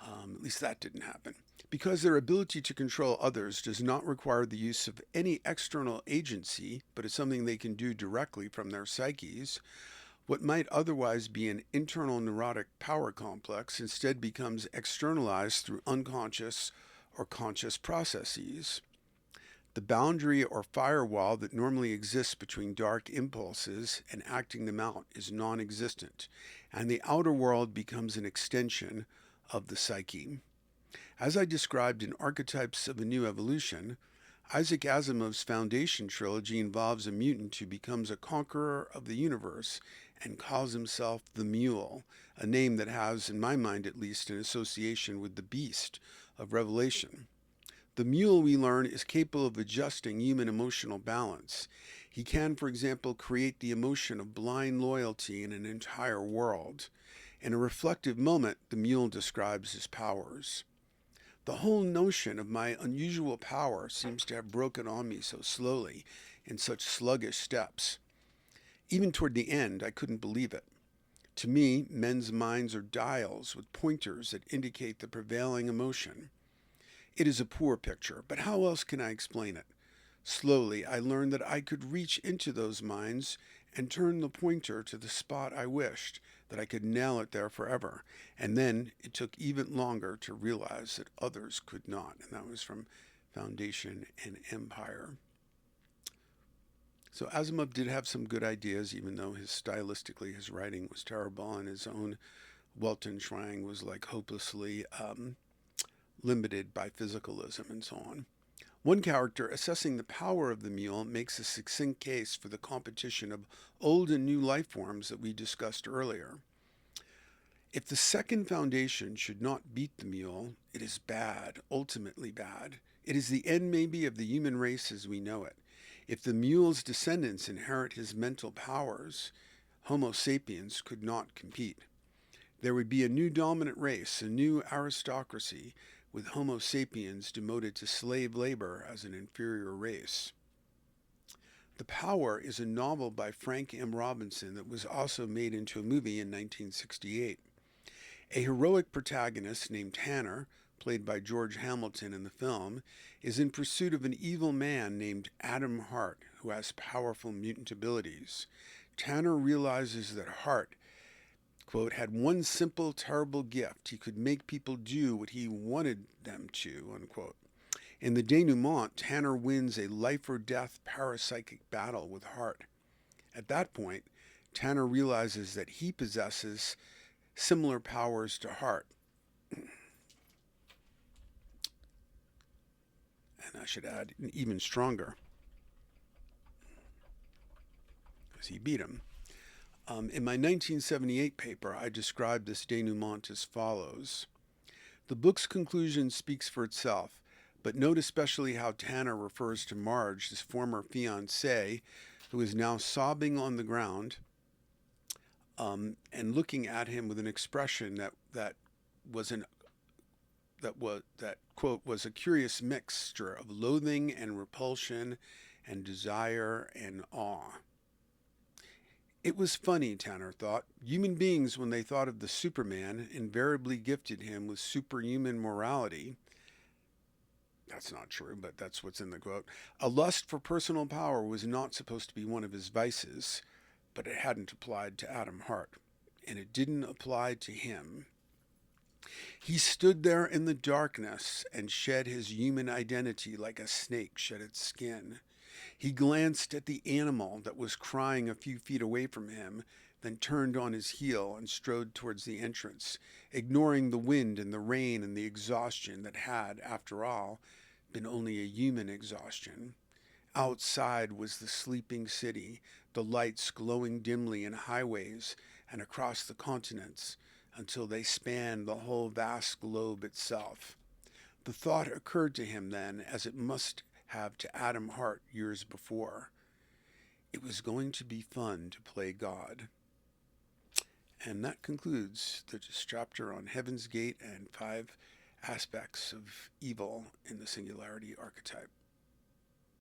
At least that didn't happen. Because their ability to control others does not require the use of any external agency, but is something they can do directly from their psyches, what might otherwise be an internal neurotic power complex instead becomes externalized through unconscious or conscious processes. The boundary or firewall that normally exists between dark impulses and acting them out is non-existent, and the outer world becomes an extension of the psyche. As I described in Archetypes of a New Evolution, Isaac Asimov's Foundation trilogy involves a mutant who becomes a conqueror of the universe and calls himself the Mule, a name that has, in my mind at least, an association with the beast of Revelation. The Mule, we learn, is capable of adjusting human emotional balance. He can, for example, create the emotion of blind loyalty in an entire world. In a reflective moment, the Mule describes his powers. The whole notion of my unusual power seems to have broken on me so slowly, in such sluggish steps. Even toward the end, I couldn't believe it. To me, men's minds are dials with pointers that indicate the prevailing emotion. It is a poor picture, but how else can I explain it? Slowly, I learned that I could reach into those minds and turn the pointer to the spot I wished, that I could nail it there forever. And then it took even longer to realize that others could not. And that was from Foundation and Empire. So Asimov did have some good ideas, even though stylistically his writing was terrible, and his own Weltanschauung was like hopelessly limited by physicalism and so on. One character assessing the power of the mule makes a succinct case for the competition of old and new life forms that we discussed earlier. If the second foundation should not beat the mule, it is bad, ultimately bad. It is the end, maybe, of the human race as we know it. If the mule's descendants inherit his mental powers, Homo sapiens could not compete. There would be a new dominant race, a new aristocracy, with Homo sapiens demoted to slave labor as an inferior race. The Power is a novel by Frank M. Robinson that was also made into a movie in 1968. A heroic protagonist named Tanner, played by George Hamilton in the film, is in pursuit of an evil man named Adam Hart, who has powerful mutant abilities. Tanner realizes that Hart, quote, had one simple, terrible gift. He could make people do what he wanted them to, unquote. In the denouement, Tanner wins a life-or-death parapsychic battle with Hart. At that point, Tanner realizes that he possesses similar powers to Hart. And I should add, even stronger, because he beat him. In my 1978 paper, I described this denouement as follows. The book's conclusion speaks for itself, but note especially how Tanner refers to Marge, his former fiancée, who is now sobbing on the ground and looking at him with an expression that quote was a curious mixture of loathing and repulsion and desire and awe. It was funny, Tanner thought. Human beings, when they thought of the Superman, invariably gifted him with superhuman morality. That's not true, but that's what's in the quote. A lust for personal power was not supposed to be one of his vices, but it hadn't applied to Adam Hart, and it didn't apply to him. He stood there in the darkness and shed his human identity like a snake shed its skin. He glanced at the animal that was crying a few feet away from him, then turned on his heel and strode towards the entrance, ignoring the wind and the rain and the exhaustion that had, after all, been only a human exhaustion. Outside was the sleeping city, the lights glowing dimly in highways and across the continents until they spanned the whole vast globe itself. The thought occurred to him then, as it must have to Adam Hart years before. It was going to be fun to play God. And that concludes this chapter on Heaven's Gate and 5 aspects of evil in the Singularity archetype.